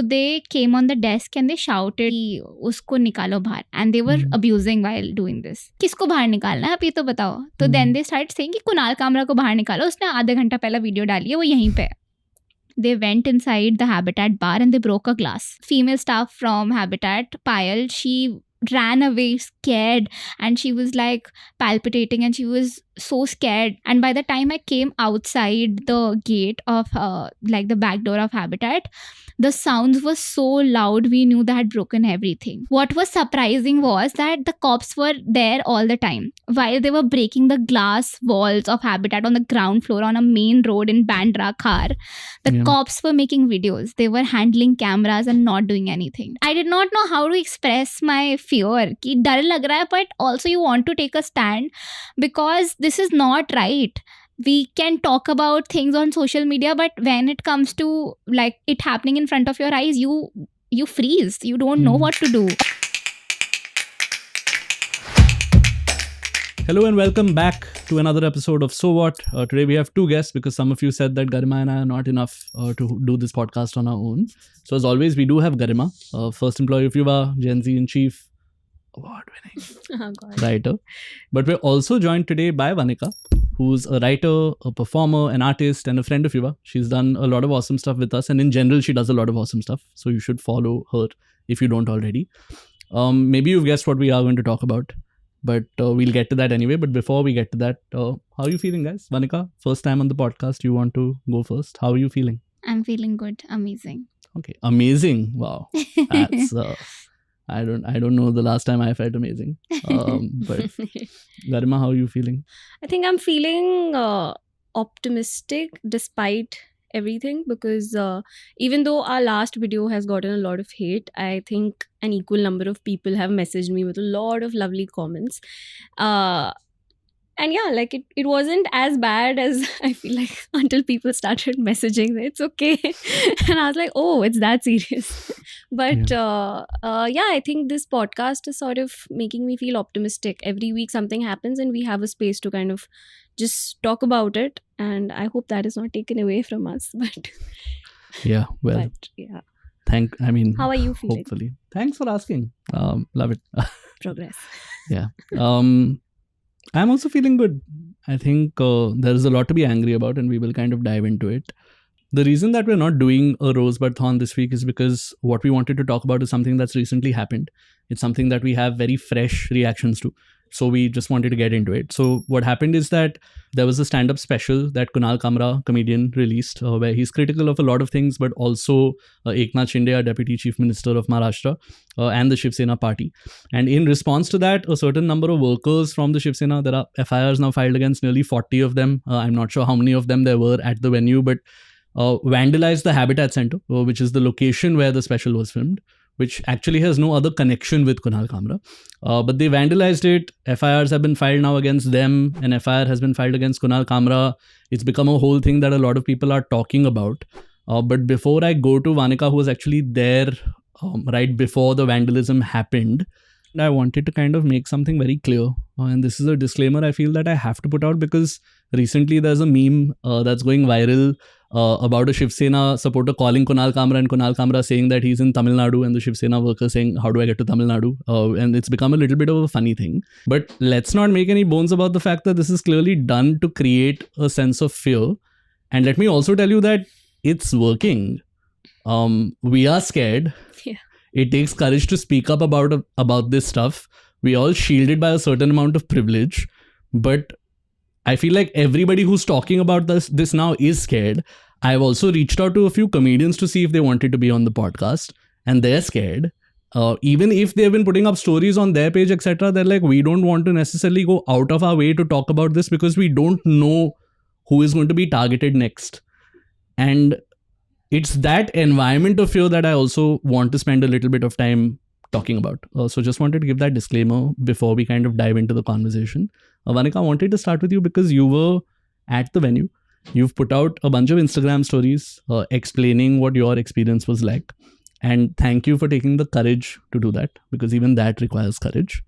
they came on the desk and they shouted कि उसको निकालो बाहर, and they were abusing while doing this. किसको बाहर निकालना है आप ये तो बताओ. तो then they started saying कि कुणाल कामरा को बाहर निकालो, उसने आधा घंटा पहला वीडियो डाली है, वो यहीं पे. They went inside the Habitat bar and they broke a glass. Female staff from Habitat, Payal, she ran away scared and she was like palpitating and she was so scared. And by the time I came outside the gate of like the back door of Habitat, the sounds were so loud, we knew they had broken everything. What was surprising was that the cops were there all the time. While they were breaking the glass walls of Habitat on the ground floor on a main road in Bandra Khar, the cops were making videos. They were handling cameras and not doing anything. I did not know how to express my fear. कि डर लग रहा है, but also you want to take a stand because this is not right. We can talk about things on social media, but when it comes to like it happening in front of your eyes, you freeze. You don't know what to do. Hello and welcome back to another episode of So What. Today we have two guests because some of you said that Garima and I are not enough to do this podcast on our own. So as always, we do have Garima, first employee of Yuvaa, Gen Z in Chief, award-winning writer. But we're also joined today by Vanika, who's a writer, a performer, an artist, and a friend of Yuvaa. She's done a lot of awesome stuff with us, and in general, she does a lot of awesome stuff. So you should follow her if you don't already. Maybe you've guessed what we are going to talk about, but we'll get to that anyway. But before we get to that, how are you feeling, guys? Vanika, first time on the podcast. You want to go first? How are you feeling? I'm feeling good. Amazing. Okay, amazing. Wow, that's. I don't know the last time I felt amazing. But Garima, how are you feeling? I think I'm feeling optimistic despite everything because even though our last video has gotten a lot of hate, I think an equal number of people have messaged me with a lot of lovely comments. And yeah, like it wasn't as bad as I feel like until people started messaging. It's okay. And I was like, oh, it's that serious. But yeah, I think this podcast is sort of making me feel optimistic. Every week something happens and we have a space to kind of just talk about it. And I hope that is not taken away from us. But yeah, well, but, yeah. How are you feeling? Hopefully. Thanks for asking. Love it. Progress. Yeah. I'm also feeling good. I think there is a lot to be angry about and we will kind of dive into it. The reason that we're not doing a Rosebud-thon this week is because what we wanted to talk about is something that's recently happened. It's something that we have very fresh reactions to. So we just wanted to get into it. So what happened is that there was a stand-up special that Kunal Kamra, comedian, released where he's critical of a lot of things, but also Eknath Shinde, our Deputy Chief Minister of Maharashtra, and the Shivsena party. And in response to that, a certain number of workers from the Shivsena, there are FIRs now filed against nearly 40 of them. I'm not sure how many of them there were at the venue, but vandalized the Habitat Center, which is the location where the special was filmed, which actually has no other connection with Kunal Kamra. But they vandalized it. FIRs have been filed now against them. An FIR has been filed against Kunal Kamra. It's become a whole thing that a lot of people are talking about. But before I go to Vanika, who was actually there right before the vandalism happened, I wanted to kind of make something very clear. And this is a disclaimer I feel that I have to put out because recently there's a meme that's going viral about a Shivsena supporter calling Kunal Kamra and Kunal Kamra saying that he's in Tamil Nadu and the Shivsena worker saying, how do I get to Tamil Nadu? And it's become a little bit of a funny thing. But let's not make any bones about the fact that this is clearly done to create a sense of fear. And let me also tell you that it's working. We are scared. Yeah. It takes courage to speak up about this stuff. We all shielded by a certain amount of privilege. But I feel like everybody who's talking about this now is scared. I've also reached out to a few comedians to see if they wanted to be on the podcast, and they're scared. Even if they've been putting up stories on their page, etc., they're like, we don't want to necessarily go out of our way to talk about this because we don't know who is going to be targeted next. And it's that environment of fear that I also want to spend a little bit of time talking about. So just wanted to give that disclaimer before we kind of dive into the conversation. Vanika, I wanted to start with you because you were at the venue. You've put out a bunch of Instagram stories explaining what your experience was like. And thank you for taking the courage to do that because even that requires courage.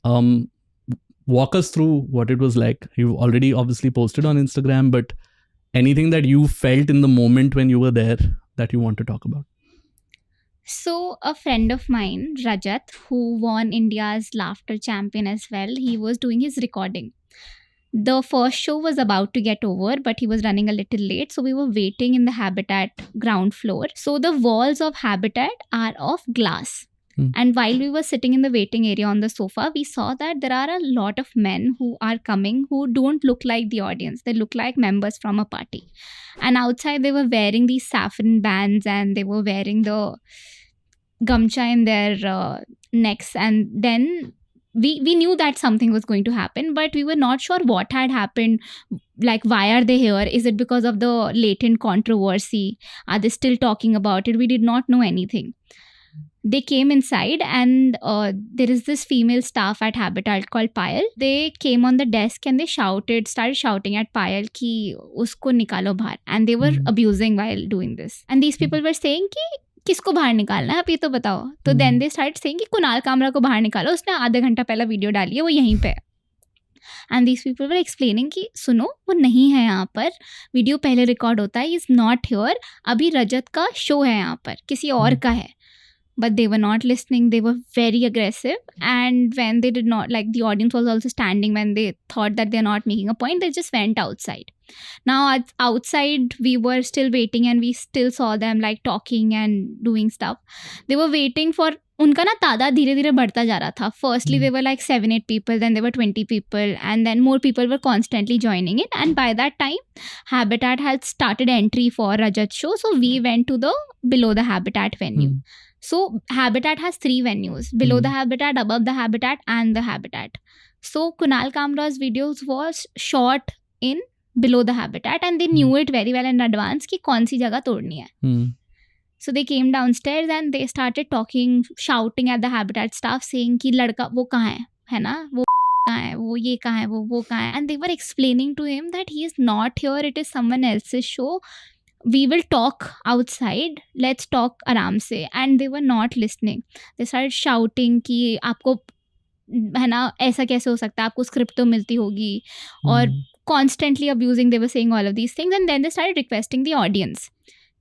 Walk us through what it was like. You've already obviously posted on Instagram, but anything that you felt in the moment when you were there that you want to talk about? So a friend of mine, Rajat, who won India's laughter champion as well, he was doing his recording. The first show was about to get over, but he was running a little late, so we were waiting in the Habitat ground floor. So the walls of Habitat are of glass. And while we were sitting in the waiting area on the sofa, we saw that there are a lot of men who are coming who don't look like the audience. They look like members from a party. And outside they were wearing these saffron bands and they were wearing the gamcha in their necks. And then we knew that something was going to happen, but we were not sure what had happened. Like, why are they here? Is it because of the latent controversy? Are they still talking about it? We did not know anything. They came inside and there is this female staff at Habitat called Payal. They came on the desk and they started shouting at Payal ki usko nikalo bahar. And they were abusing while doing this. And these people were saying ki किसको बाहर निकालना है आप ये तो बताओ. तो then they start saying कि कुणाल कामरा को बाहर निकालो, उसने आधा घंटा पहला वीडियो डाली है, वो यहीं पे है. And these people were explaining कि सुनो, वो नहीं है यहाँ पर, वीडियो पहले रिकॉर्ड होता है, इज नॉट हियर, अभी रजत का शो है यहाँ पर, किसी और का है. But they were not listening. They were very aggressive. And when they did not, like, the audience was also standing, when they thought that they're not making a point, they just went outside. Now outside we were still waiting and we still saw them like talking and doing stuff. They were waiting for, उनका ना तादाद धीरे धीरे बढ़ता जा रहा था. Firstly they were like 7-8 people, then there were 20 people, and then more people were constantly joining in. And by that time Habitat had started entry for Rajat show, so we went to the below the Habitat venue. So Habitat has 3 venues, below the Habitat, above the Habitat, and the Habitat. So Kunal Kamra's videos was shot in below the Habitat, and they knew it very well in advance कि कौन सी जगह तोड़नी है. So they came downstairs and they started talking, shouting at the Habitat staff, saying कि लड़का वो कहाँ है ना, वो कहाँ है, वो ये कहाँ है, वो कहाँ है. And they were explaining to him that he is not here, it is someone else's show. We will talk outside, let's talk आराम से. And they were not listening. They started shouting कि आपको है ना ऐसा कैसे हो सकता है, आपको स्क्रिप्ट तो मिलती होगी, और constantly abusing. They were saying all of these things. And then they started requesting the audience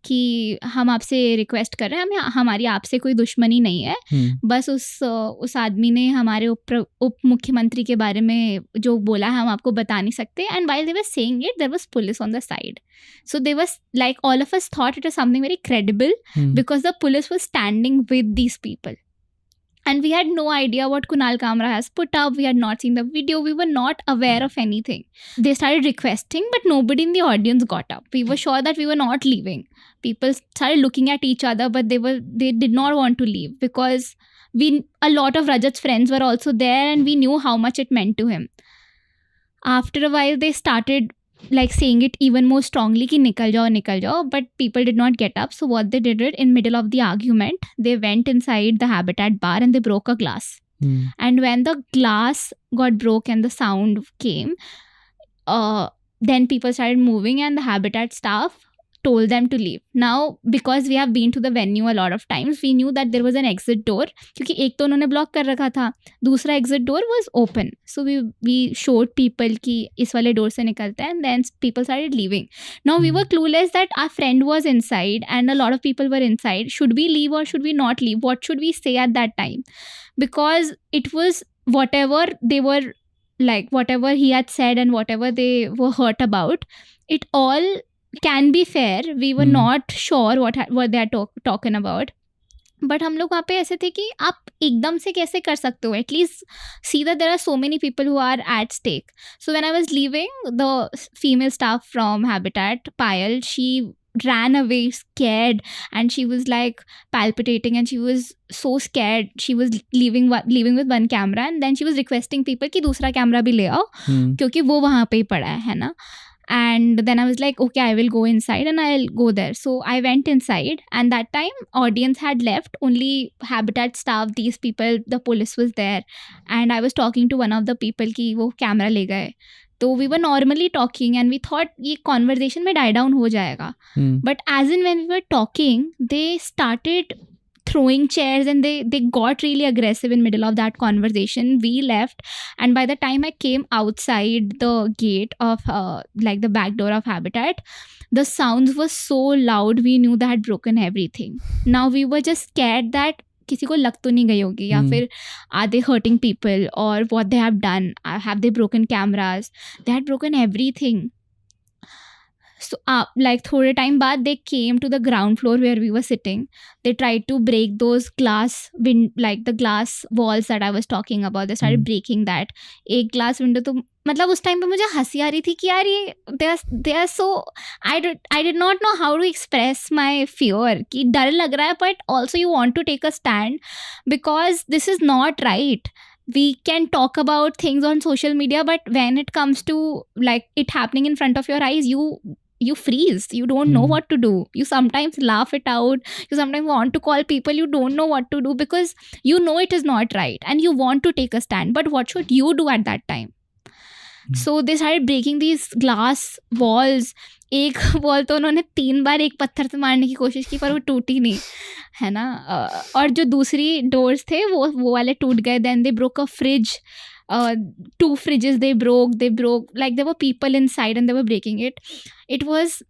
कि हम आपसे रिक्वेस्ट कर रहे हैं, हमारी आपसे कोई दुश्मनी नहीं है, बस उस आदमी ने हमारे उप मुख्यमंत्री के बारे में जो बोला है हम आपको बता नहीं सकते. And while they were saying it, there was police on the side. So they was like, all of us thought it was something very credible because the police was standing with these people. And we had no idea what Kunal Kamra has put up. We had not seen the video. We were not aware of anything. They started requesting, but nobody in the audience got up. We were sure that we were not leaving. People started looking at each other, but they did not want to leave because a lot of Rajat's friends were also there, and we knew how much it meant to him. After a while, they started like saying it even more strongly ki nikal jao, but people did not get up. So what they did, in middle of the argument, they went inside the Habitat bar and they broke a glass. And when the glass got broke and the sound came, then people started moving and the Habitat staff told them to leave. Now, because we have been to the venue a lot of times, we knew that there was an exit door. क्योंकि एक तो उन्होंने block कर रखा था, दूसरा exit door was open. So we showed people कि इस वाले door से निकलते हैं, and then people started leaving. Now we were clueless that our friend was inside and a lot of people were inside. Should we leave or should we not leave? What should we say at that time? Because it was whatever they were like, whatever he had said and whatever they were hurt about, it all can be fair. We were not sure what they are talking about. But हम लोग वहाँ पे ऐसे थे कि आप एकदम से कैसे कर सकते हो? At least see that there are so many people who are at stake. So when I was leaving, the female staff from Habitat, Payal, she ran away scared and she was like palpitating and she was so scared. She was leaving with one camera and then she was requesting people कि दूसरा camera भी ले आओ क्योंकि वो वहाँ पे ही पड़ा है ना. And then I was like, okay, I will go inside and I'll go there. So I went inside and that time audience had left, only Habitat staff, these people, the police was there. And I was talking to one of the people कि वो camera ले गए. So we were normally talking and we thought ये conversation में die down हो जाएगा. But as in when we were talking, they started throwing chairs, and they got really aggressive in middle of that conversation. We left, and by the time I came outside the gate of like the back door of Habitat, the sounds were so loud, we knew they had broken everything. Now we were just scared that किसी को लग तो नहीं गई होगी, या फिर are they hurting people, or what they have done, have they broken cameras, they had broken everything. So like थोड़े time बाद they came to the ground floor where we were sitting. They tried to break those glass like the glass walls that I was talking about. They started breaking that. एक glass window तो मतलब उस time पे मुझे हंसी आ रही थी कि यार ये they are so I did not know how to express my fear कि डर लग रहा है, but also you want to take a stand because this is not right. We can talk about things on social media, but when it comes to like it happening in front of your eyes, you freeze. You don't know what to do. You sometimes laugh it out. You sometimes want to call people. You don't know what to do because you know it is not right and you want to take a stand. But what should you do at that time? So they started breaking these glass walls. एक wall तो उन्होंने 3 बार एक पत्थर से मारने की कोशिश की पर वो टूटी नहीं, है ना. और जो दूसरी डोर्स थे वो वाले टूट गए. Then they broke a fridge. 2 fridges they broke, like there were people inside and they were breaking it. It was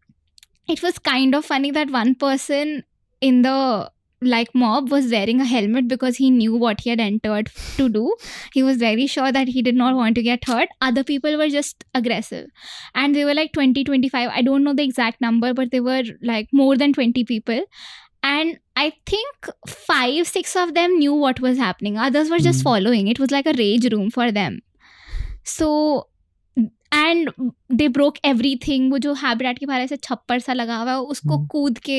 kind of funny that one person in the like mob was wearing a helmet because he knew what he had entered to do. He was very sure that he did not want to get hurt. Other people were just aggressive, and they were like 20-25, I don't know the exact number, but they were like more than 20 people. And I think 5-6 of them knew what was happening. Others were just following. It was like a rage room for them. So, and they broke everything. वो जो habitat के बाहर ऐसे छप्पर सा लगा हुआ है उसको कूद के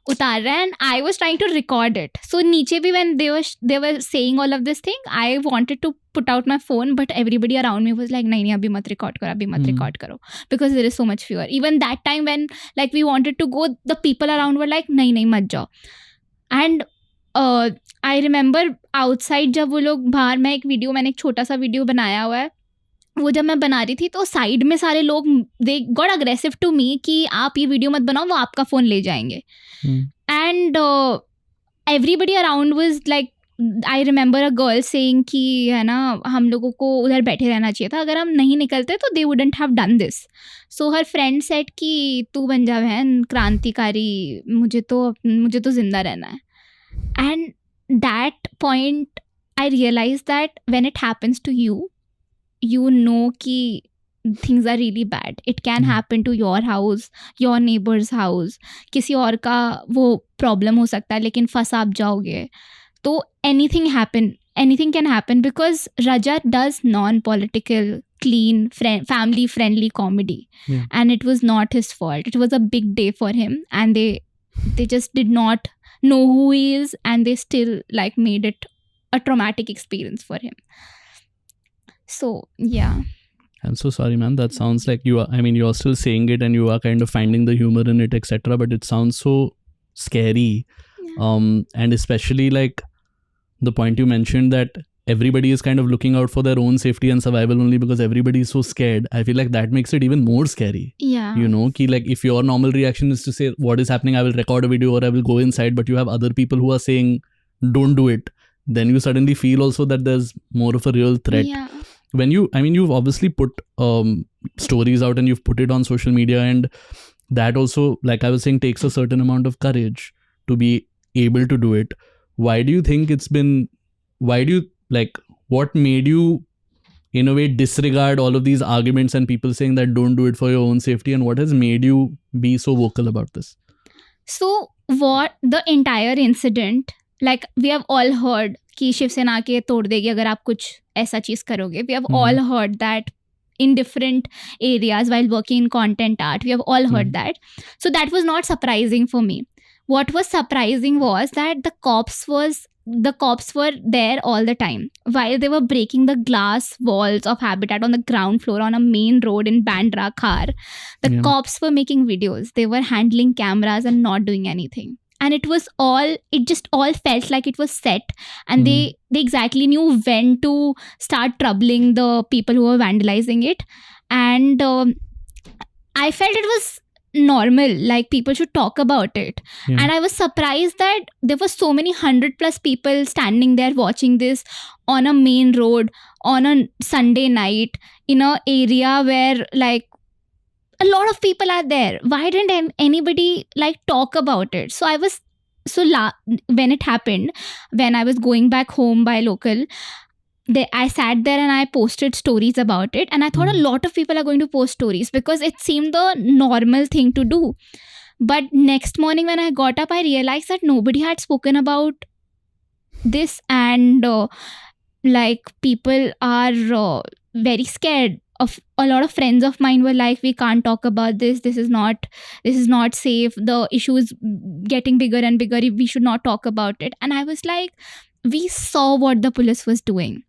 उतार रहे हैं. And I was trying to record it. So नीचे भी when they were saying all of this thing, I wanted to put out my phone, but everybody around me was like, नहीं अभी मत record करो, because there is so much fear. Even that time when like we wanted to go, the people around were like नहीं मत जाओ. And I remember outside जब वो लोग बाहर, मैंने एक छोटा सा वीडियो बनाया हुआ है, वो जब मैं बना रही थी तो साइड में सारे लोग they got aggressive to me कि आप ये वीडियो मत बनाओ, वो आपका फ़ोन ले जाएंगे. And everybody around was like, I remember a girl saying कि है ना हम लोगों को उधर बैठे रहना चाहिए था, अगर हम नहीं निकलते तो they wouldn't have done this. So her friend said कि तू बन जा बहन क्रांतिकारी, मुझे तो जिंदा रहना है. And that point I realise that when it happens to you know कि things are really bad. It can happen to your house, your neighbor's house. किसी और का वो problem हो सकता है, लेकिन फंस आप जाओगे. तो anything can happen because Raja does non-political, clean, family-friendly comedy. And it was not his fault. It was a big day for him, and they just did not know who he is, and they still like made it a traumatic experience for him. So yeah, I'm so sorry, man. That sounds like you're still saying it and you are kind of finding the humor in it, etc. But it sounds so scary. And especially like the point you mentioned that everybody is kind of looking out for their own safety and survival only because everybody is so scared. I feel like that makes it even more scary. Yeah. You know, ki like if your normal reaction is to say what is happening, I will record a video or I will go inside, but you have other people who are saying don't do it, then you suddenly feel also that there's more of a real threat. Yeah. When you've obviously put stories out and you've put it on social media, and that also, like I was saying, takes a certain amount of courage to be able to do it. Why do you think what made you in a way disregard all of these arguments and people saying that don't do it for your own safety, and what has made you be so vocal about this? So what the entire incident, like we have all heard कि शिवसेना के तोड़ देगी अगर आप कुछ ऐसा चीज़ करोगे. We have all heard that in different areas while working in content art. We have all heard that. So that was not surprising for me. What was surprising was that the cops were there all the time while they were breaking the glass walls of Habitat on the ground floor on a main road in Bandra Khar. The cops were making videos. They were handling cameras and not doing anything. And it just all felt like it was set, and they exactly knew when to start troubling the people who were vandalizing it. And I felt it was normal, like people should talk about it. Yeah. And I was surprised that there were so many 100+ people standing there watching this on a main road on a Sunday night in a area where like a lot of people are there. Why didn't anybody like talk about it? So I was when it happened, when I was going back home by local, I sat there and I posted stories about it, and I thought a lot of people are going to post stories because it seemed the normal thing to do. But next morning when I got up, I realized that nobody had spoken about this, and like people are very scared. Of a lot of friends of mine were like, we can't talk about this, this is not safe, the issue is getting bigger and bigger, we should not talk about it. And I was like, we saw what the police was doing,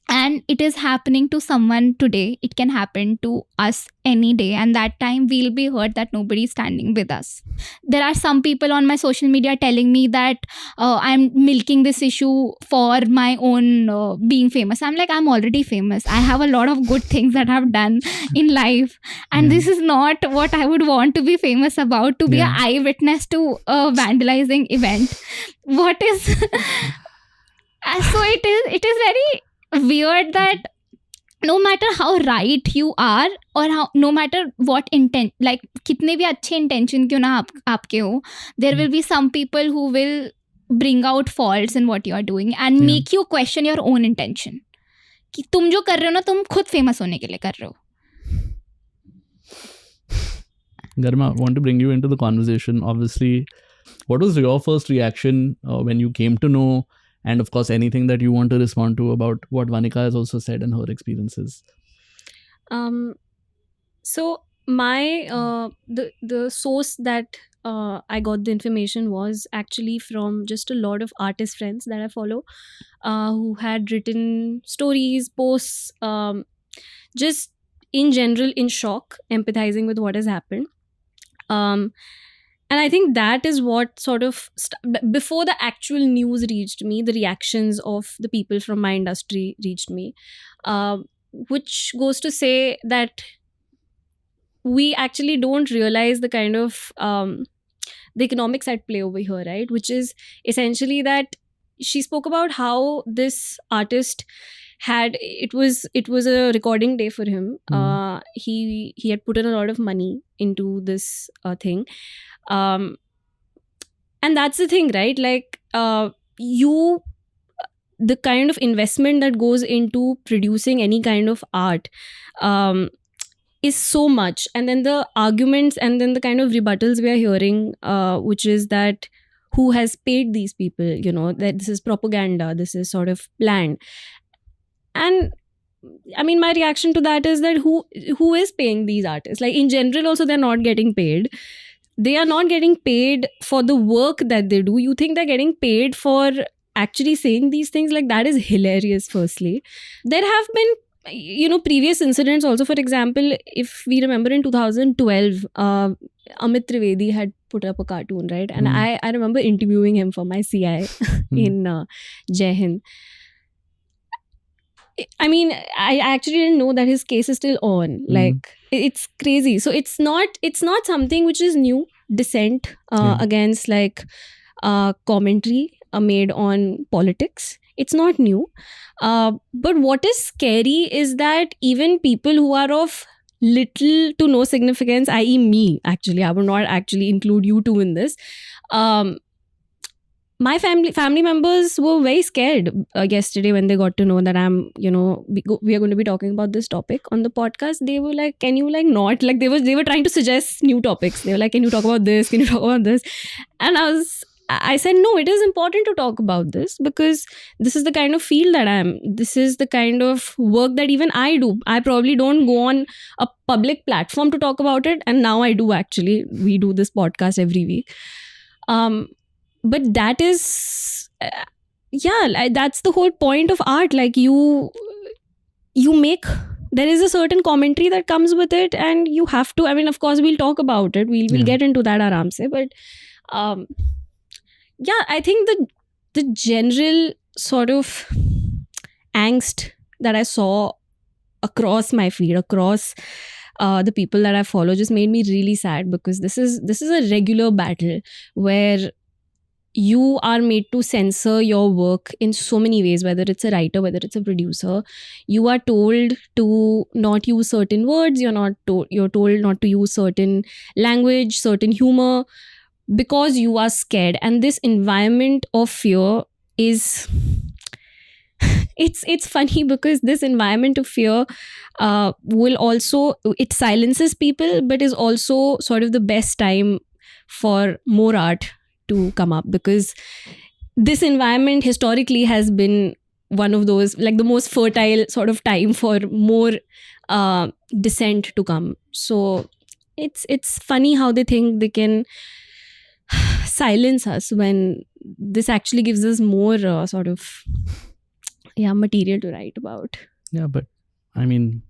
and it is happening to someone today. It can happen to us any day, and that time we'll be hurt that nobody is standing with us. There are some people on my social media telling me that I'm milking this issue for my own being famous. I'm like, I'm already famous. I have a lot of good things that I've done in life, and this is not what I would want to be famous about, to be an eyewitness to a vandalizing event. What is so it is very weird that no matter how right you are, or how, no matter what intent, like kitne bhi अच्छे intention क्यों ना आपके हो, there will be some people who will bring out faults in what you are doing and make you question your own intention. कि तुम जो कर रहे हो ना, तुम खुद famous होने के लिए कर रहे हो. Garima, I want to bring you into the conversation. Obviously, what was your first reaction when you came to know? And of course, anything that you want to respond to about what Vanika has also said and her experiences. So my the source that I got the information was actually from just a lot of artist friends that I follow, who had written stories, posts, just in general in shock, empathizing with what has happened. And I think that is what sort of, before the actual news reached me, the reactions of the people from my industry reached me, which goes to say that we actually don't realize the kind of the economics at play over here, right? Which is essentially that she spoke about how this artist had, it was a recording day for him. He had put in a lot of money into this thing. And that's the thing, right? Like the kind of investment that goes into producing any kind of art is so much, and then the arguments and then the kind of rebuttals we are hearing, which is that who has paid these people, you know, that this is propaganda, this is sort of planned. And I mean, my reaction to that is that who is paying these artists? Like in general also, they're not getting paid. They are not getting paid for the work that they do. You think they're getting paid for actually saying these things? Like, that is hilarious, firstly. There have been, you know, previous incidents also. For example, if we remember in 2012, Amit Trivedi had put up a cartoon, right? And I remember interviewing him for my CI in Jai Hind. I mean, I actually didn't know that his case is still on. Like, it's crazy. So it's not something which is new. Dissent against like commentary made on politics. It's not new. But what is scary is that even people who are of little to no significance, i.e. me, actually, I would not actually include you two in this. My family members were very scared yesterday when they got to know that I'm, you know, we are going to be talking about this topic on the podcast. They were like, can you like not, like they were trying to suggest new topics. They were like, can you talk about this? Can you talk about this? And I said, no, it is important to talk about this because this is the kind of field that I am. This is the kind of work that even I do. I probably don't go on a public platform to talk about it. And now I do, actually. We do this podcast every week. But that is, that's the whole point of art. Like you make, there is a certain commentary that comes with it, and you have to, I mean, of course, we'll talk about it. We'll get into that aram se. But I think the general sort of angst that I saw across my feed, across the people that I follow just made me really sad, because this is a regular battle where you are made to censor your work in so many ways, whether it's a writer, whether it's a producer. You are told to not use certain words, you're told not to use certain language, certain humor, because you are scared. And this environment of fear is it's funny, because this environment of fear will also, it silences people, but is also sort of the best time for more art to come up, because this environment historically has been one of those, like, the most fertile sort of time for more dissent to come. So it's funny how they think they can silence us when this actually gives us more sort of material to write about. Yeah, but I mean,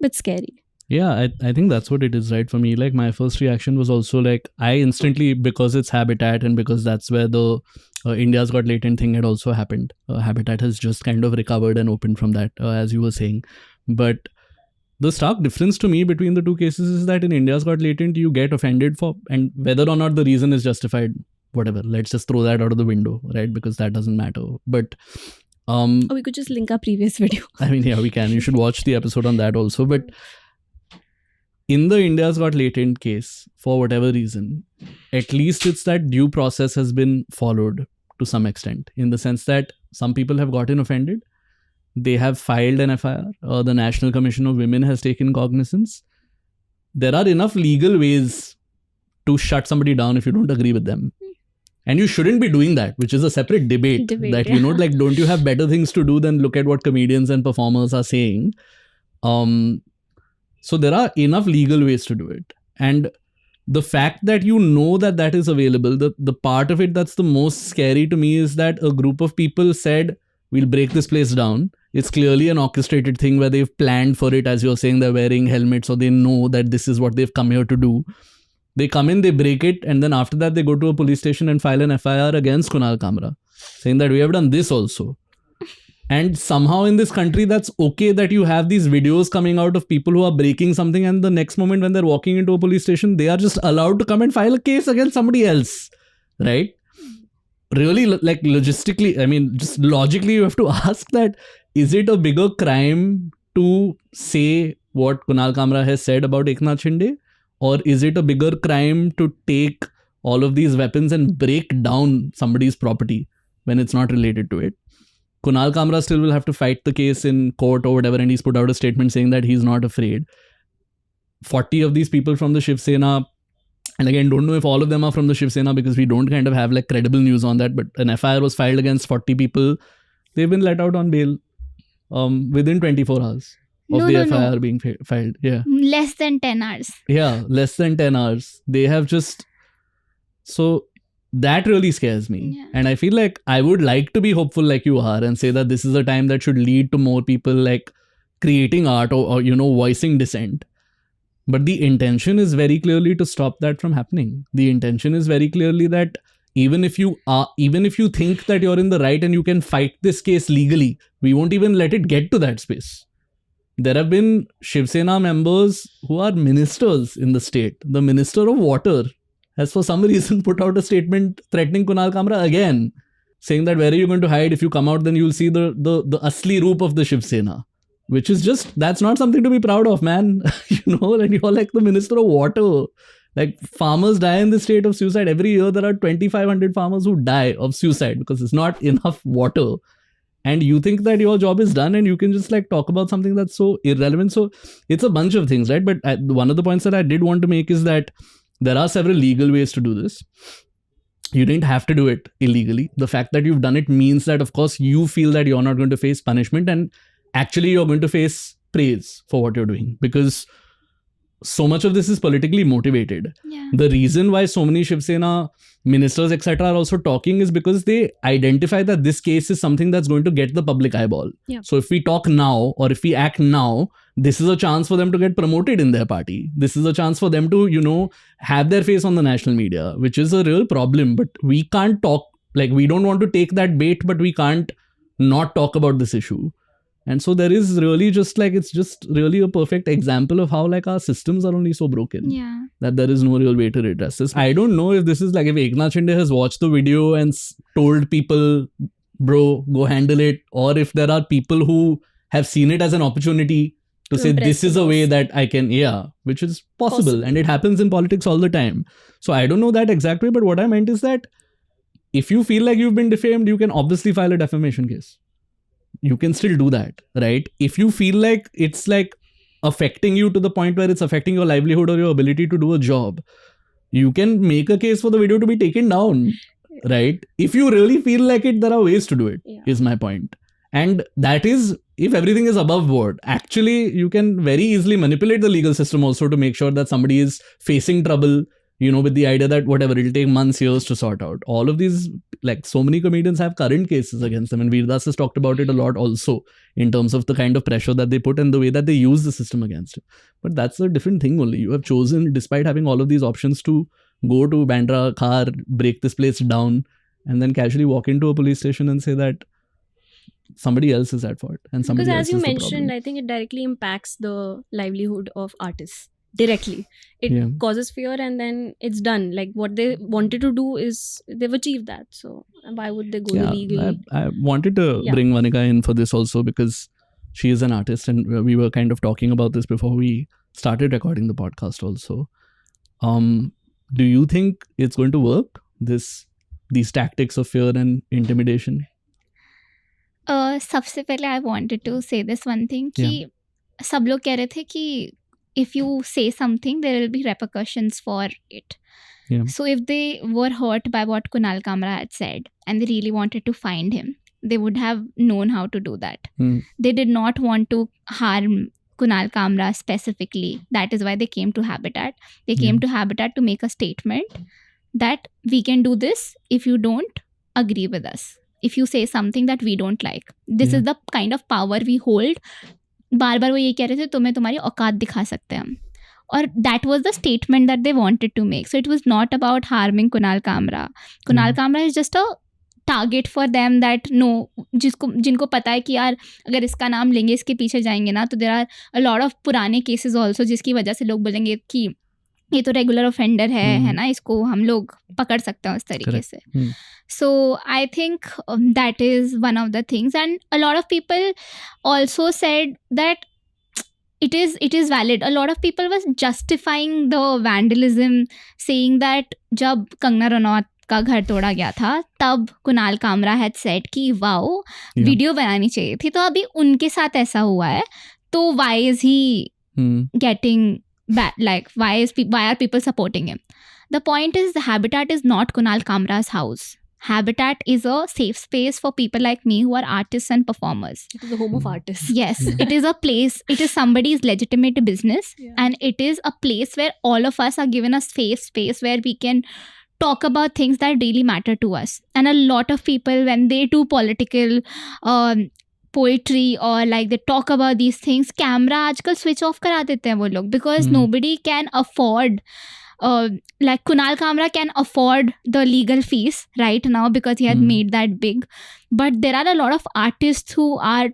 But scary. yeah, I think that's what it is, right? For me, like, my first reaction was also like, I instantly, because it's Habitat and because that's where the India's Got Latent thing had also happened. Habitat has just kind of recovered and opened from that, as you were saying. But the stark difference to me between the two cases is that in India's Got Latent, you get offended for, and whether or not the reason is justified, whatever, let's just throw that out of the window, right? Because that doesn't matter. But Or we could just link our previous video. I mean, yeah, we can. You should watch the episode on that also. But in the India's Got Latent case, for whatever reason, at least it's that due process has been followed to some extent, in the sense that some people have gotten offended. They have filed an FIR. The National Commission of Women has taken cognizance. There are enough legal ways to shut somebody down if you don't agree with them. And you shouldn't be doing that, which is a separate debate that, you know, like, don't you have better things to do than look at what comedians and performers are saying? So there are enough legal ways to do it. And the fact that you know that that is available, the part of it that's the most scary to me is that a group of people said, we'll break this place down. It's clearly an orchestrated thing where they've planned for it. As you're saying, they're wearing helmets, so they know that this is what they've come here to do. They come in, they break it, and then after that, they go to a police station and file an FIR against Kunal Kamra, saying that we have done this also. And somehow in this country, that's okay that you have these videos coming out of people who are breaking something, and the next moment when they're walking into a police station, they are just allowed to come and file a case against somebody else, right? Really, like, logistically, I mean, just logically, you have to ask that, is it a bigger crime to say what Kunal Kamra has said about Eknath Shinde? Or is it a bigger crime to take all of these weapons and break down somebody's property when it's not related to it? Kunal Kamra still will have to fight the case in court or whatever, and he's put out a statement saying that he's not afraid. 40 of these people from the Shivsena, and again, don't know if all of them are from the Shivsena because we don't kind of have like credible news on that, but an FIR was filed against 40 people. They've been let out on bail within 24 hours. Of the FIR being filed. Yeah. Less than 10 hours. Yeah, less than 10 hours. They have just... So that really scares me. Yeah. And I feel like I would like to be hopeful like you are and say that this is a time that should lead to more people like creating art or you know, voicing dissent. But the intention is very clearly to stop that from happening. The intention is very clearly that even if you think that you're in the right and you can fight this case legally, we won't even let it get to that space. There have been Shivsena members who are ministers in the state. The Minister of Water has for some reason put out a statement threatening Kunal Kamra again, saying that where are you going to hide? If you come out, then you'll see the asli roop of the Shivsena, which is just, that's not something to be proud of, man. You know, and you're like the Minister of Water. Like, farmers die in the state of suicide. Every year there are 2,500 farmers who die of suicide because it's not enough water. And you think that your job is done and you can just like talk about something that's so irrelevant. So it's a bunch of things, right? But one of the points that I did want to make is that there are several legal ways to do this. You didn't have to do it illegally. The fact that you've done it means that, of course, you feel that you're not going to face punishment and actually you're going to face praise for what you're doing, because so much of this is politically motivated. Yeah. The reason why so many Shivsena ministers, etc., are also talking is because they identify that this case is something that's going to get the public eyeball. Yeah. So if we talk now or if we act now, this is a chance for them to get promoted in their party. This is a chance for them to, you know, have their face on the national media, which is a real problem. But we can't talk, like, we don't want to take that bait, but we can't not talk about this issue. And so there is really just like, it's just really a perfect example of how like our systems are only so broken. Yeah. That there is no real way to redress this. I don't know if this is like, if Eknath Shinde has watched the video and told people, bro, go handle it, or if there are people who have seen it as an opportunity to say this is a way that I can, which is possible. And it happens in politics all the time. So I don't know that exact way, but what I meant is that if you feel like you've been defamed, you can obviously file a defamation case. You can still do that, right? If you feel like it's like affecting you to the point where it's affecting your livelihood or your ability to do a job, you can make a case for the video to be taken down, right? If you really feel like it, there are ways to do it, is my point. And that is, if everything is above board, actually, you can very easily manipulate the legal system also to make sure that somebody is facing trouble, you know, with the idea that whatever, it'll take months, years to sort out. All of these, like so many comedians have current cases against them. And Veerdas has talked about it a lot also in terms of the kind of pressure that they put and the way that they use the system against it. But that's a different thing only. You have chosen, despite having all of these options, to go to Bandra, car, break this place down, and then casually walk into a police station and say that somebody else is at fault. And somebody because else as you is the mentioned, problem. I think it directly impacts the livelihood of artists. Directly. It causes fear and then it's done. Like what they wanted to do is they've achieved that. So why would they go the legal? I wanted to bring Vanika in for this also because she is an artist and we were kind of talking about this before we started recording the podcast also. Do you think it's going to work, these tactics of fear and intimidation? सबसे पहले I wanted to say this one thing कि सब लोग कह रहे थे कि if you say something, there will be repercussions for it. So if they were hurt by what Kunal Kamra had said and they really wanted to find him, they would have known how to do that. They did not want to harm Kunal Kamra specifically. That is why they came to Habitat. They came to Habitat to make a statement that we can do this if you don't agree with us. If you say something that we don't like. This is the kind of power we hold. बार बार वो ये कह रहे थे तुम्हें तुम्हारी औकात दिखा सकते हैं हम और that was the statement that they wanted to make. So it was not about harming Kunal Kamra. Kunal Kamra is just a target for them that no, जिनको पता है कि यार अगर इसका नाम लेंगे इसके पीछे जाएंगे ना तो there are a lot of पुराने cases also जिसकी वजह से लोग बोलेंगे कि ये तो रेगुलर ऑफेंडर है ना, इसको हम लोग पकड़ सकते हैं उस तरीके से. So I think that is one of the things, and a lot of people also said that it is valid. A lot of people was justifying the vandalism, saying that जब कंगना रनौत का घर तोड़ा गया था तब कुणाल कामरा had said कि wow video बनानी चाहिए थी, तो अभी उनके साथ ऐसा हुआ है तो why is he getting bad? Like why are people supporting him? The point is the Habitat is not Kunal Kamra's house. Habitat is a safe space for people like me who are artists and performers. It is the home of artists. Yes, it is a place, it is somebody's legitimate business, and it is a place where all of us are given a safe space where we can talk about things that really matter to us. And a lot of people, when they do political poetry or like they talk about these things, camera आजकल switch off करा देते हैं वो लोग, because nobody can afford like Kunal Kamra can afford the legal fees right now because he had made that big. But there are a lot of artists who are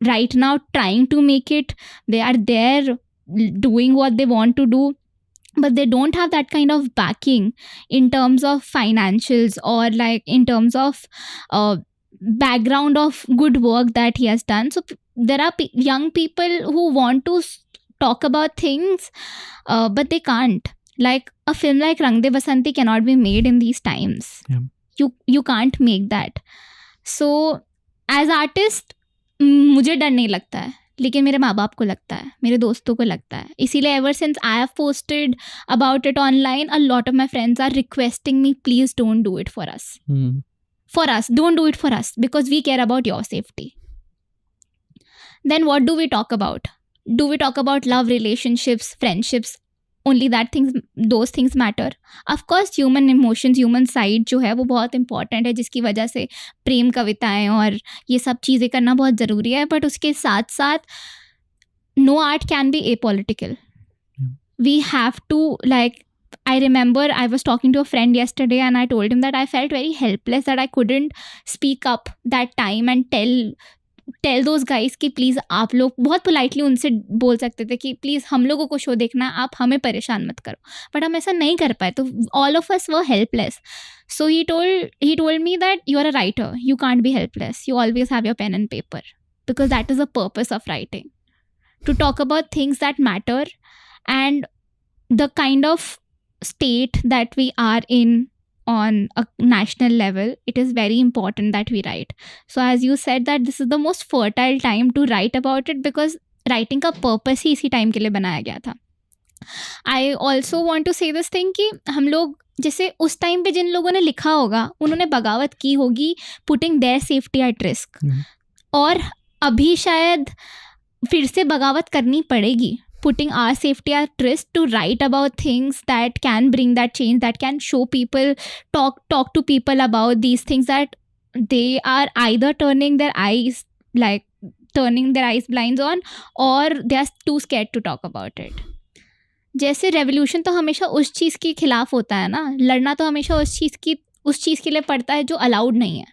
right now trying to make it. They are there doing what they want to do, but they don't have that kind of backing in terms of financials or like in terms of background of good work that he has done. So there are young people who want to talk about things, but they can't. Like a film like Rang De Basanti cannot be made in these times. You can't make that. So as artist मुझे डर नहीं लगता है, लेकिन मेरे माँ बाप को लगता है, मेरे दोस्तों को लगता है. इसीलिए ever since I have posted about it online, a lot of my friends are requesting me, please don't do it for us. For us, don't do it for us because we care about your safety. Then what do we talk about? Do we talk about love, relationships, friendships? Only those things matter. Of course, human emotions, human side जो है वो बहुत important है, जिसकी वजह से प्रेम कविताएं और ये सब चीज़ें करना बहुत ज़रूरी है. But उसके साथ साथ no art can be apolitical. We have to, like, I remember I was talking to a friend yesterday and I told him that I felt very helpless that I couldn't speak up that time and tell tell those guys कि please आप लोग बहुत politely उनसे बोल सकते थे कि please हम लोगों को शो देखना, आप हमें परेशान मत करो, बट हम ऐसा नहीं कर पाए, तो all of us were helpless. So he told me that you are a writer, you can't be helpless, you always have your pen and paper, because that is the purpose of writing, to talk about things that matter and the kind of state that we are in on a national level. It is very important that we write. So as you said that this is the most fertile time to write about it, because writing का purpose ही इसी time के लिए बनाया गया था. I also want to say this thing कि हम लोग जैसे उस टाइम पे जिन लोगों ने लिखा होगा उन्होंने बगावत की होगी, putting their safety at risk, और अभी शायद फिर से बगावत करनी पड़ेगी, putting our safety at risk to write about things that can bring that change, that can show people, talk to people about these things that they are either turning their eyes blinds on, or they are too scared to talk about it. जैसे revolution तो हमेशा उस चीज़ के खिलाफ होता है ना, लड़ना तो हमेशा उस चीज़ के लिए पड़ता है जो अलाउड नहीं है.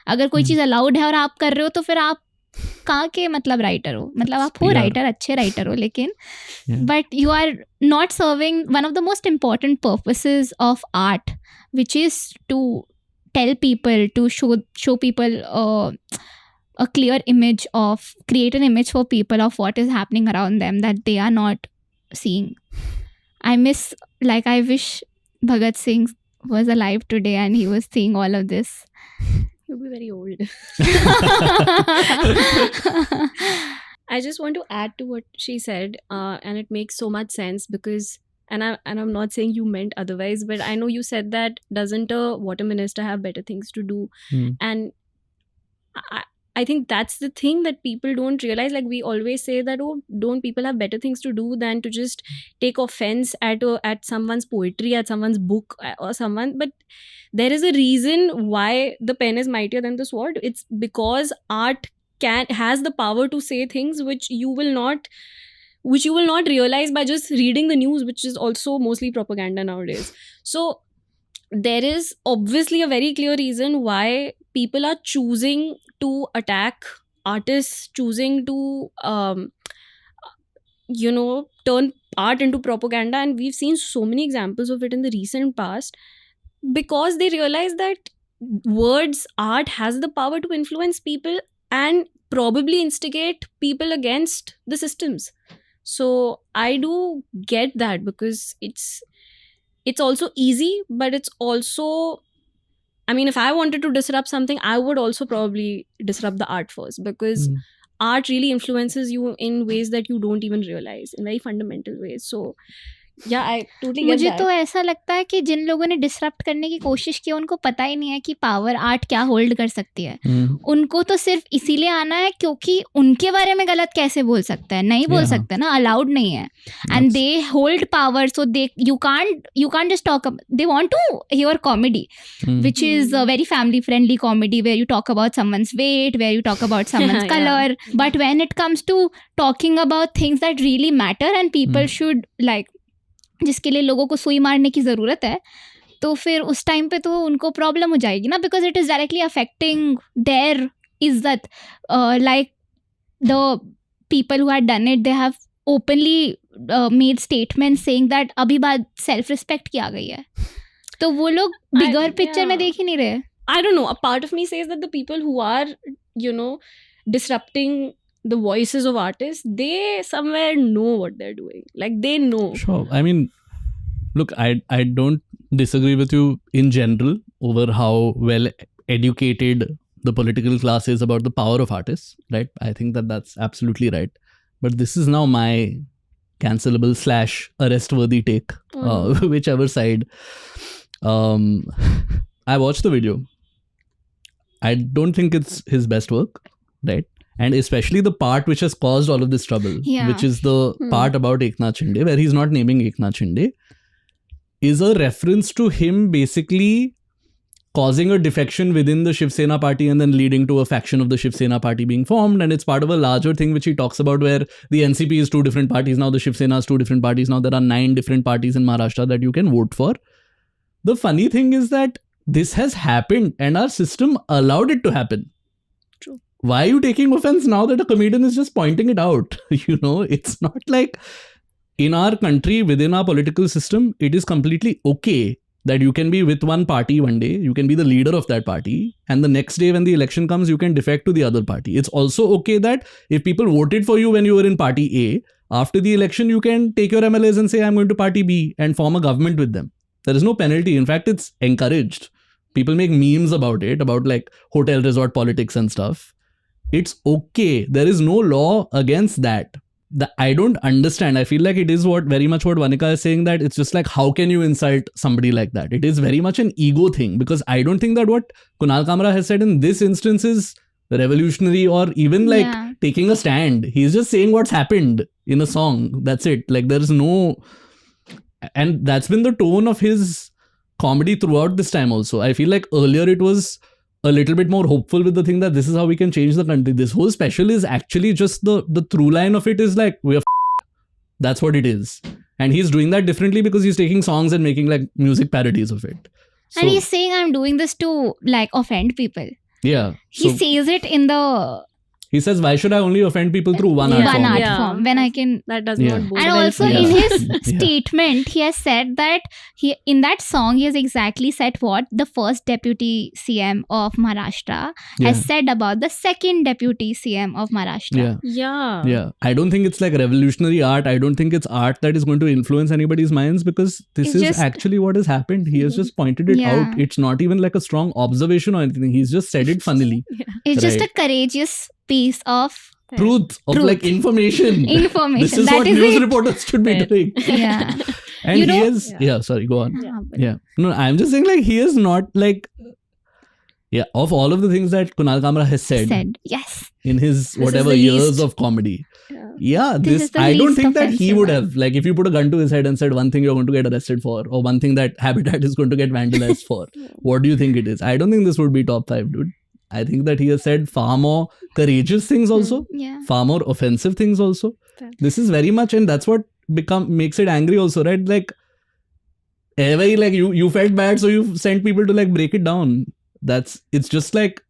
अगर कोई चीज़ अलाउड है और आप कर रहे हो तो फिर आप कहाँ के मतलब राइटर हो, मतलब आप हो राइटर, अच्छे राइटर हो, लेकिन but you are not serving one of the most important purposes of art, which is to tell people, to show people a clear image of, create an image for people of what is happening around them that they are not seeing. I wish Bhagat Singh was alive today and he was seeing all of this. You'll be very old. I just want to add to what she said, and it makes so much sense because, and I'm not saying you meant otherwise, but I know you said that doesn't a water minister have better things to do? And I think that's the thing that people don't realize. Like, we always say that, oh, don't people have better things to do than to just take offense at someone's poetry, at someone's book, or someone. But there is a reason why the pen is mightier than the sword. It's because art has the power to say things which you will not realize by just reading the news, which is also mostly propaganda nowadays. So there is obviously a very clear reason why people are choosing to attack artists, choosing to turn art into propaganda, and we've seen so many examples of it in the recent past, because they realize that art has the power to influence people and probably instigate people against the systems. So I do get that, because it's also easy, but it's also, I mean, if I wanted to disrupt something, I would also probably disrupt the art first, because art really influences you in ways that you don't even realize, in very fundamental ways. So yeah, I totally get मुझे that. तो ऐसा लगता है कि जिन लोगों ने disrupt करने की कोशिश की उनको पता ही नहीं है कि पावर आर्ट क्या होल्ड कर सकती है. उनको तो सिर्फ इसीलिए आना है क्योंकि उनके बारे में गलत कैसे बोल सकता है, नहीं बोल सकता ना, अलाउड नहीं है, and they hold power. So they you can't just talk about, they want to hear comedy, which is a very family friendly comedy where you talk about someone's weight, where you talk about someone's color, but when it comes to talking about things that really matter and people should like, जिसके लिए लोगों को सुई मारने की ज़रूरत है, तो फिर उस टाइम पे तो उनको प्रॉब्लम हो जाएगी ना, because it is directly affecting their इज्जत. Like the people who had done it, they have openly made statement saying that अभी बात सेल्फ रिस्पेक्ट की आ गई है, तो वो लोग बिगर पिक्चर में देख ही नहीं रहे. I don't know, a part of me says that the people who are, disrupting the voices of artists, they somewhere know what they're doing. Like, they know. Sure. I mean, look, I don't disagree with you in general over how well educated the political class is about the power of artists, right? I think that that's absolutely right. But this is now my cancelable / arrest-worthy take, whichever side. I watched the video. I don't think it's his best work, right? And especially the part which has caused all of this trouble, which is the part about Eknath Shinde, where he's not naming Eknath Shinde, is a reference to him basically causing a defection within the Shivsena party and then leading to a faction of the Shivsena party being formed. And it's part of a larger thing which he talks about, where the NCP is 2 different parties now, the Shivsena is 2 different parties now. There are 9 different parties in Maharashtra that you can vote for. The funny thing is that this has happened and our system allowed it to happen. True. why are you taking offense now that a comedian is just pointing it out? It's not like in our country, within our political system, it is completely okay that you can be with one party one day, you can be the leader of that party, and the next day when the election comes, you can defect to the other party. It's also okay that if people voted for you when you were in party A, after the election, you can take your MLAs and say, I'm going to party B and form a government with them. There is no penalty. In fact, it's encouraged. People make memes about it, about like hotel resort politics and stuff. It's okay. There is no law against that. I don't understand. I feel like it is very much what Vanika is saying, that it's just like, how can you insult somebody like that? It is very much an ego thing, because I don't think that what Kunal Kamra has said in this instance is revolutionary or even like taking a stand. He's just saying what's happened in a song. That's it. Like there's no... And that's been the tone of his comedy throughout this time also. I feel like earlier it was a little bit more hopeful with the thing that this is how we can change the country. This whole special is actually just the through line of it is like, we're that's what it is. And he's doing that differently because he's taking songs and making like music parodies of it. And he's saying, I'm doing this to like offend people. Yeah. He says it in the... He says, why should I only offend people through one art form? When I can... That does not bode And well also for in us. his statement, he has said that in that song, he has exactly said what the first deputy CM of Maharashtra has said about the second deputy CM of Maharashtra. Yeah. I don't think it's like revolutionary art. I don't think it's art that is going to influence anybody's minds, because this is just actually what has happened. He has just pointed it out. It's not even like a strong observation or anything. He's just said it funnily. It's just a courageous piece of truth. Like information. This is that what is news it. reporters should be doing. Yeah. And he is... Yeah, sorry, go on. No, I'm just saying like he is not like... Yeah, of all of the things that Kunal Kamra has said yes, in his whatever years of comedy. This I don't think that he would have, like, if you put a gun to his head and said one thing you're going to get arrested for, or one thing that Habitat is going to get vandalized for, what do you think it is? I don't think this would be top 5, dude. I think that he has said far more courageous things also, far more offensive things also. This is very much, and that's what makes it angry also, right? Like, every like you felt bad, so you sent people to like break it down. It's just like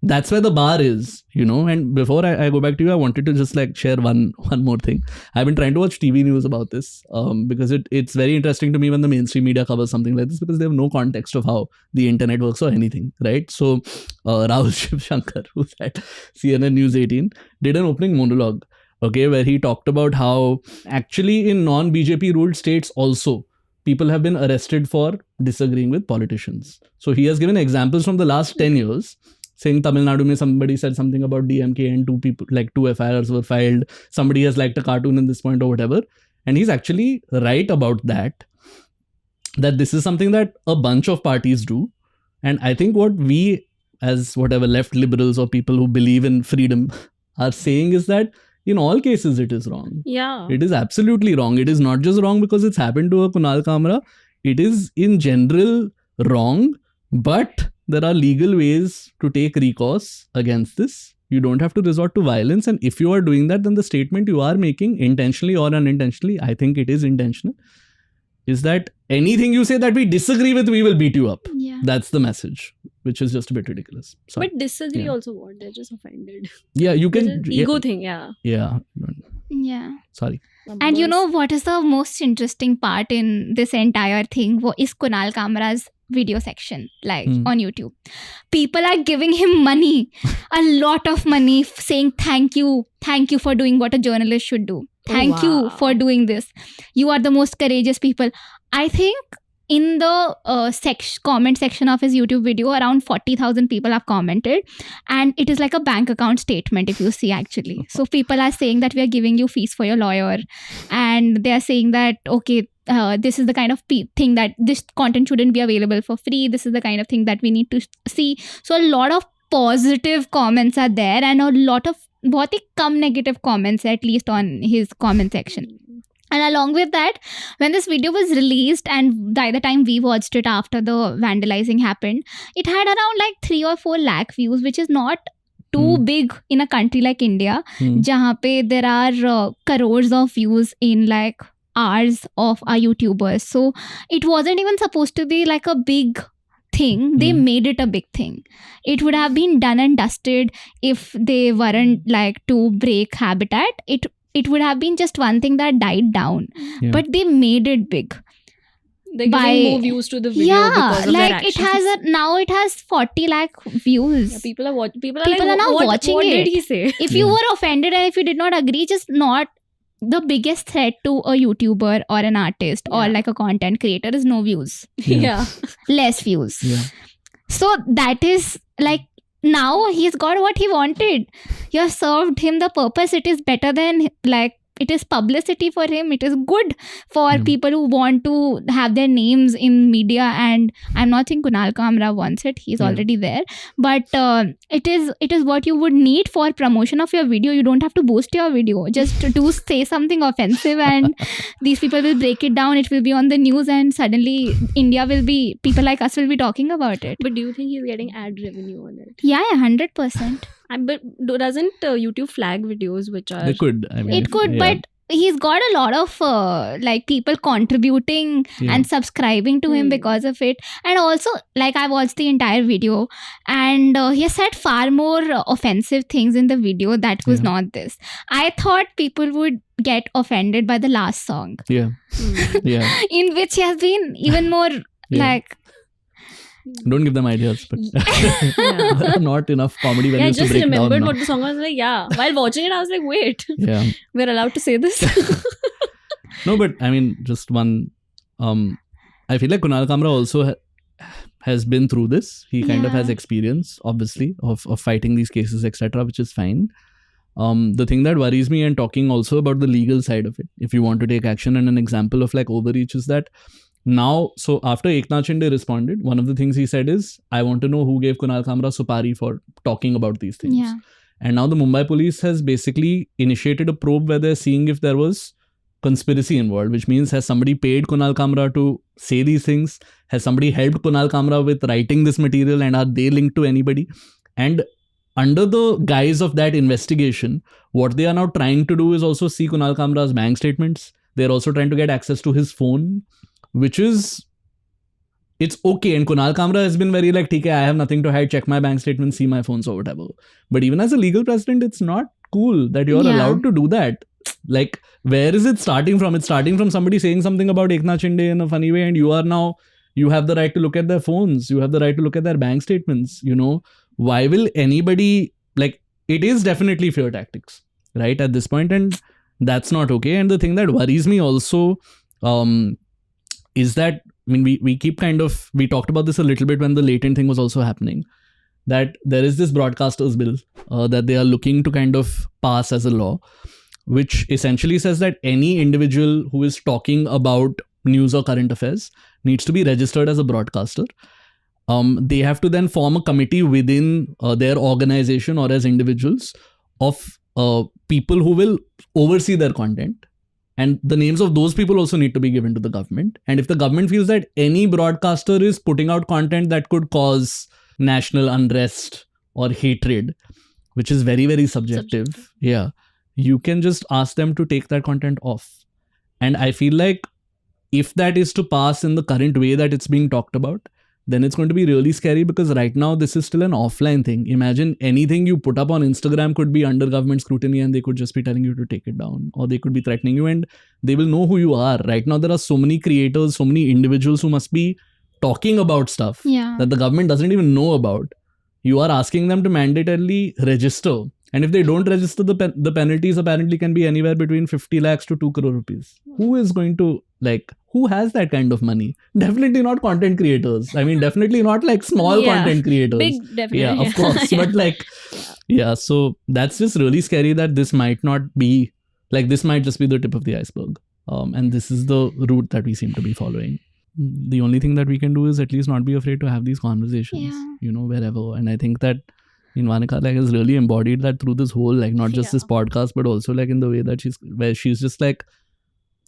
that's where the bar is, And before I go back to you, I wanted to just like share one more thing. I've been trying to watch TV news about this because it's very interesting to me when the mainstream media covers something like this, because they have no context of how the internet works or anything, right? So Rahul Shivshankar, who's at CNN News 18, did an opening monologue, where he talked about how actually in non-BJP ruled states also, people have been arrested for disagreeing with politicians. So he has given examples from the last 10 years, saying Tamil Nadu mein somebody said something about DMK and two FIRs were filed. Somebody has liked a cartoon in this point or whatever. And he's actually right about that this is something that a bunch of parties do. And I think what we as whatever left liberals or people who believe in freedom are saying is that in all cases, it is wrong. Yeah. It is absolutely wrong. It is not just wrong because it's happened to a Kunal Kamra. It is in general wrong, but there are legal ways to take recourse against this. You don't have to resort to violence. And if you are doing that, then the statement you are making, intentionally or unintentionally, I think it is intentional, is that anything you say that we disagree with, we will beat you up. Yeah. That's the message, which is just a bit ridiculous. Sorry. But disagree also what? They're just offended. Yeah, you can... Ego thing, yeah. Yeah. Sorry. And you know what is the most interesting part in this entire thing? Is Kunal Kamra's video section, like on YouTube. People are giving him money, a lot of money, saying thank you for doing what a journalist should do. Thank you for doing this. You are the most courageous people. I think in the comment section of his YouTube video, around 40,000 people have commented, and it is like a bank account statement if you see actually. So people are saying that we are giving you fees for your lawyer, and they are saying that okay, this is the kind of thing that this content shouldn't be available for free. This is the kind of thing that we need to see. So a lot of positive comments are there, and a lot of बहुत ही कम negative comments at least on his comment section. And along with that, when this video was released and by the time we watched it after the vandalizing happened, it had around like 3 or 4 lakh views, which is not too big in a country like India, jahan pe there are crores of views in like hours of our YouTubers. So it wasn't even supposed to be like a big thing, they made it a big thing. It would have been done and dusted if they weren't like to break habitat. It would have been just one thing that died down. Yeah. But they made it big. They're giving more views to the video because of like their actions. now it has 40 lakh views. Yeah, people are People are now watching what it. did he say? If you were offended and if you did not agree, just not the biggest threat to a YouTuber or an artist or like a content creator is no views. Yeah. Less views. Yeah. So that is like, now he's got what he wanted. You have served him the purpose. It is better than like, it is publicity for him. It is good for people who want to have their names in media. And I'm not saying Kunal Kamra wants it. He's already there. But it is what you would need for promotion of your video. You don't have to boost your video. Just to say something offensive and these people will break it down. It will be on the news and suddenly people like us will be talking about it. But do you think he's getting ad revenue on it? Yeah, 100%. But doesn't YouTube flag videos which are... They could. I mean, It could, but he's got a lot of like people contributing and subscribing to him because of it. And also, like, I watched the entire video and he said far more offensive things in the video that was not this. I thought people would get offended by the last song. Yeah. In which he has been even more like... Don't give them ideas, but not enough comedy venues I to just break down remembered now. what the song was like. Yeah, while watching it, I was like, wait, we're allowed to say this? No, but I mean, just one. I feel like Kunal Kamra also has been through this. He kind of has experience, obviously, of fighting these cases, etc., which is fine. The thing that worries me, and talking also about the legal side of it, if you want to take action, and an example of like overreach is that now, so after Eknath Shinde responded, one of the things he said is, I want to know who gave Kunal Kamra supari for talking about these things. Yeah. And now the Mumbai police has basically initiated a probe where they're seeing if there was conspiracy involved, which means has somebody paid Kunal Kamra to say these things? Has somebody helped Kunal Kamra with writing this material, and are they linked to anybody? And under the guise of that investigation, what they are now trying to do is also see Kunal Kamra's bank statements. They're also trying to get access to his phone, which is, it's okay. And Kunal Kamra has been very like, okay, I have nothing to hide, check my bank statements, see my phones or whatever. But even as a legal precedent, it's not cool that you're allowed to do that. Like, where is it starting from? It's starting from somebody saying something about Eknath Shinde in a funny way, and you have the right to look at their phones, you have the right to look at their bank statements, you know. Why will anybody, like, it is definitely fear tactics, right, at this point, and that's not okay. And the thing that worries me also, is that, I mean, we keep we talked about this a little bit when the latent thing was also happening, that there is this broadcasters bill that they are looking to kind of pass as a law, which essentially says that any individual who is talking about news or current affairs needs to be registered as a broadcaster. They have to then form a committee within their organization or as individuals of people who will oversee their content. And the names of those people also need to be given to the government. And if the government feels that any broadcaster is putting out content that could cause national unrest or hatred, which is very, very subjective. Yeah. You can just ask them to take that content off. And I feel like if that is to pass in the current way that it's being talked about, then it's going to be really scary, because right now this is still an offline thing. Imagine anything you put up on Instagram could be under government scrutiny, and they could just be telling you to take it down, or they could be threatening you, and they will know who you are. Right now there are so many creators, so many individuals who must be talking about stuff that the government doesn't even know about. You are asking them to mandatorily register. And if they don't register, the penalties apparently can be anywhere between 50 lakhs to 2 crore rupees. Who is going to, like, who has that kind of money? Definitely not content creators. I mean, definitely not like small content creators. Big, definitely. Yeah, of course. But like, so that's just really scary that this might not be, like, this might just be the tip of the iceberg. And this is the route that we seem to be following. The only thing that we can do is at least not be afraid to have these conversations, you know, wherever. And I think that Vanika like has really embodied that through this whole, like, not just this podcast, but also like in the way that she's just like,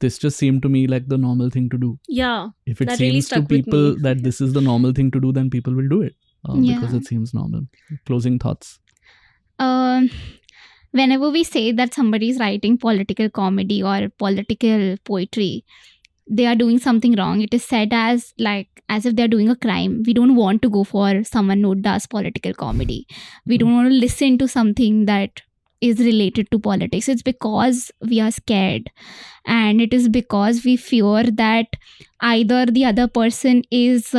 this just seemed to me like the normal thing to do. Yeah. If it seems to people that this is the normal thing to do, then people will do it because it seems normal. Closing thoughts. Whenever we say that somebody is writing political comedy or political poetry, they are doing something wrong, it is said as if they're doing a crime. We don't want to go for someone who does political comedy. We don't want to listen to something that is related to politics. It's because we are scared, and it is because we fear that either the other person is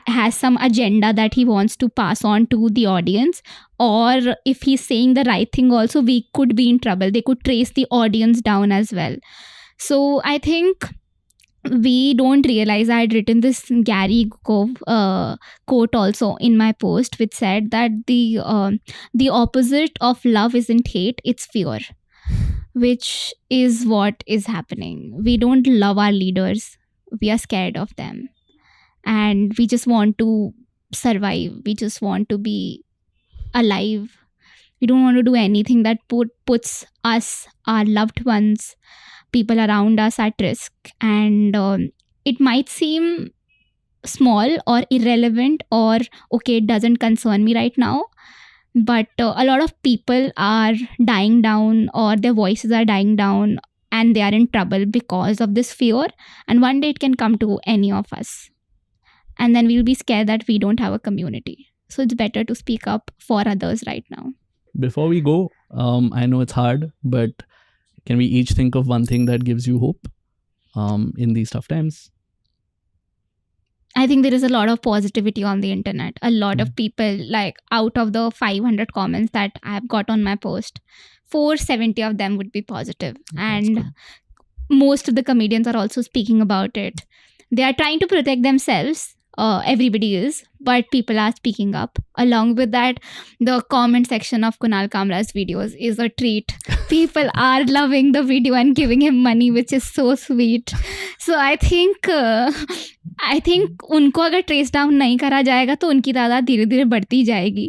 has some agenda that he wants to pass on to the audience, or if he's saying the right thing also, we could be in trouble. They could trace the audience down as well. So I think we don't realize, I had written this Gary Gove quote also in my post, which said that the opposite of love isn't hate, it's fear, which is what is happening. We don't love our leaders, we are scared of them, and we just want to survive. We just want to be alive. We don't want to do anything that puts us, our loved ones, people around us at risk. And it might seem small or irrelevant, or okay, it doesn't concern me right now, but a lot of people are dying down, or their voices are dying down, and they are in trouble because of this fear. And one day it can come to any of us, and then we'll be scared that we don't have a community. So it's better to speak up for others right now. Before we go, I know it's hard, but can we each think of one thing that gives you hope in these tough times? I think there is a lot of positivity on the internet. A lot of people, like out of the 500 comments that I have got on my post, 470 of them would be positive. And good. Most of the comedians are also speaking about it. They are trying to protect themselves. Everybody is, but people are speaking up. Along with that, the comment section of Kunal Kamra's videos is a treat. People are loving the video and giving him money, which is so sweet. So I think उनको अगर trace down नहीं करा जाएगा तो उनकी तादाद धीरे धीरे बढ़ती जाएगी.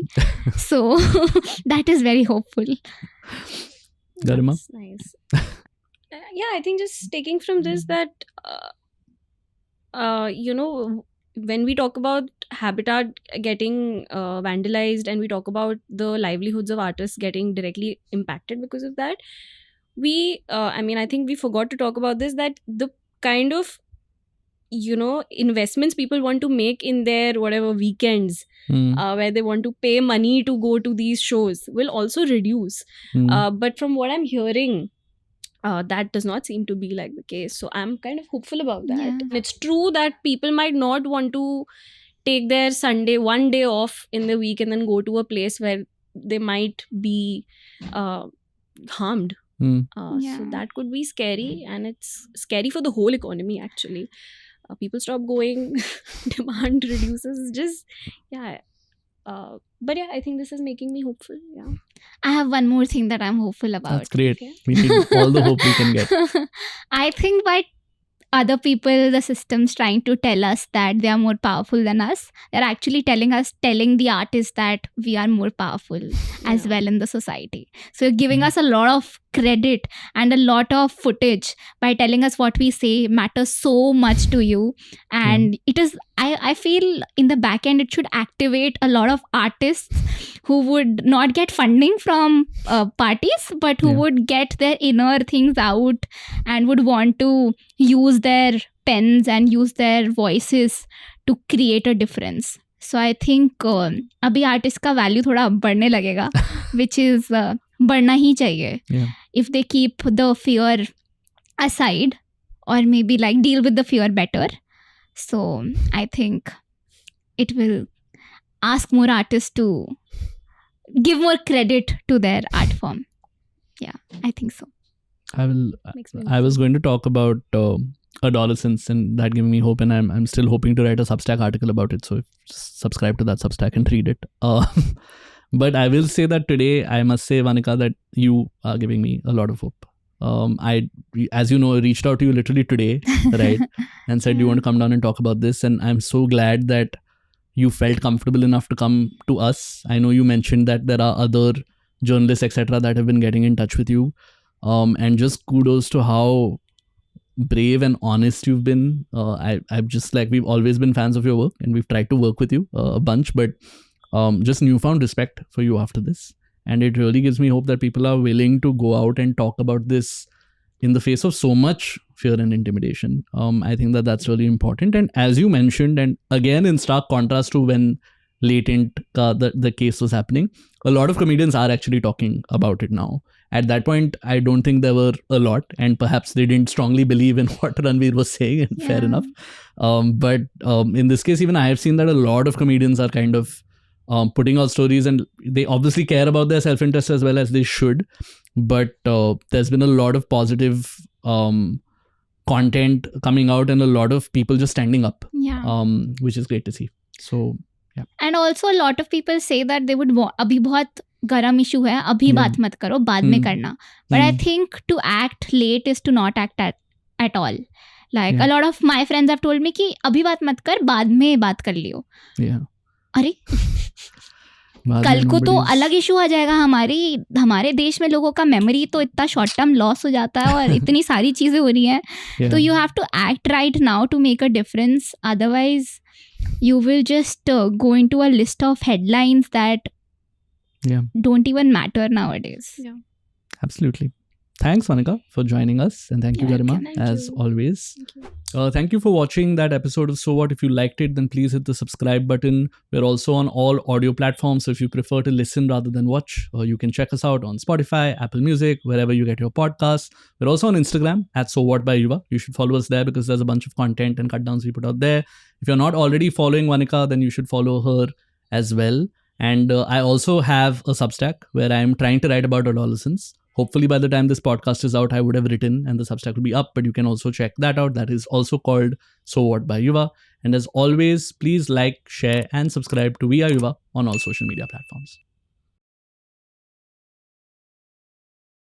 So that is very hopeful. Garima? That's nice. Yeah, I think just taking from this that when we talk about habitat getting vandalized, and we talk about the livelihoods of artists getting directly impacted because of that, I think we forgot to talk about this, that the kind of investments people want to make in their whatever weekends where they want to pay money to go to these shows will also reduce. But from what I'm hearing, that does not seem to be like the case. So I'm kind of hopeful about that. Yeah. It's true that people might not want to take their Sunday, one day off in the week, and then go to a place where they might be harmed. So that could be scary, and it's scary for the whole economy actually. People stop going, demand reduces, but yeah, I think this is making me hopeful. Yeah, I have one more thing that I'm hopeful about. That's great. Okay. We need all the hope we can get. I think by other people, the system's trying to tell us that they are more powerful than us, they're actually telling the artists that we are more powerful as well in the society. So you're giving us a lot of credit and a lot of footage by telling us what we say matters so much to you. And it is, I feel in the back end, it should activate a lot of artists who would not get funding from parties, but who would get their inner things out and would want to use their pens and use their voices to create a difference. So I think अभी artist का value थोड़ा बढ़ने लगेगा, which is बढ़ना ही चाहिए. If they keep the fear aside, or maybe like deal with the fear better. So I think it will ask more artists to give more credit to their art form. Yeah, I think so. I was going to talk about adolescence, and that gave me hope, and I'm still hoping to write a Substack article about it. So subscribe to that Substack and read it. But I will say that today, I must say, Vanika, that you are giving me a lot of hope. I, as you know, reached out to you literally today, right? And said, do you want to come down and talk about this? And I'm so glad that you felt comfortable enough to come to us. I know you mentioned that there are other journalists, etc., that have been getting in touch with you. And just kudos to how brave and honest you've been. I've just we've always been fans of your work, and we've tried to work with you a bunch, but just newfound respect for you after this. And it really gives me hope that people are willing to go out and talk about this in the face of so much fear and intimidation. I think that's really important. And as you mentioned, and again in stark contrast to when latent the case was happening, a lot of comedians are actually talking about it now. At that point, I don't think there were a lot, and perhaps they didn't strongly believe in what Ranveer was saying, and fair enough. But in this case, even I have seen that a lot of comedians are kind of putting out stories, and they obviously care about their self-interest as well as they should. But there's been a lot of positive content coming out and a lot of people just standing up, which is great to see. So, yeah. And also a lot of people say that they would abhi bahut garam issue hai, abhi baat mat karo, baad mein karna. But I think to act late is to not act at all. Like a lot of my friends have told me कि अभी बात मत कर, बाद में बात कर लियो. अरे कल को तो अलग इशू आ जाएगा. हमारे देश में लोगों का मेमोरी तो इतना शॉर्ट टर्म लॉस हो जाता है और इतनी सारी चीजें हो रही हैं. तो you have to act right now to make a difference. Otherwise you will just go into a list of headlines that don't even matter nowadays. Absolutely. Thanks, Vanika, for joining us, and thank you, Garima, as always. Thank you for watching that episode of So What. If you liked it, then please hit the subscribe button. We're also on all audio platforms, so if you prefer to listen rather than watch, you can check us out on Spotify, Apple Music, wherever you get your podcasts. We're also on Instagram at So What by Yuvaa. You should follow us there because there's a bunch of content and cut downs we put out there. If you're not already following Vanika, then you should follow her as well. And I also have a Substack where I'm trying to write about adolescence. Hopefully by the time this podcast is out, I would have written and the Substack will be up, but you can also check that out. That is also called So What by Yuvaa. And as always, please like, share and subscribe to We Are Yuvaa on all social media platforms.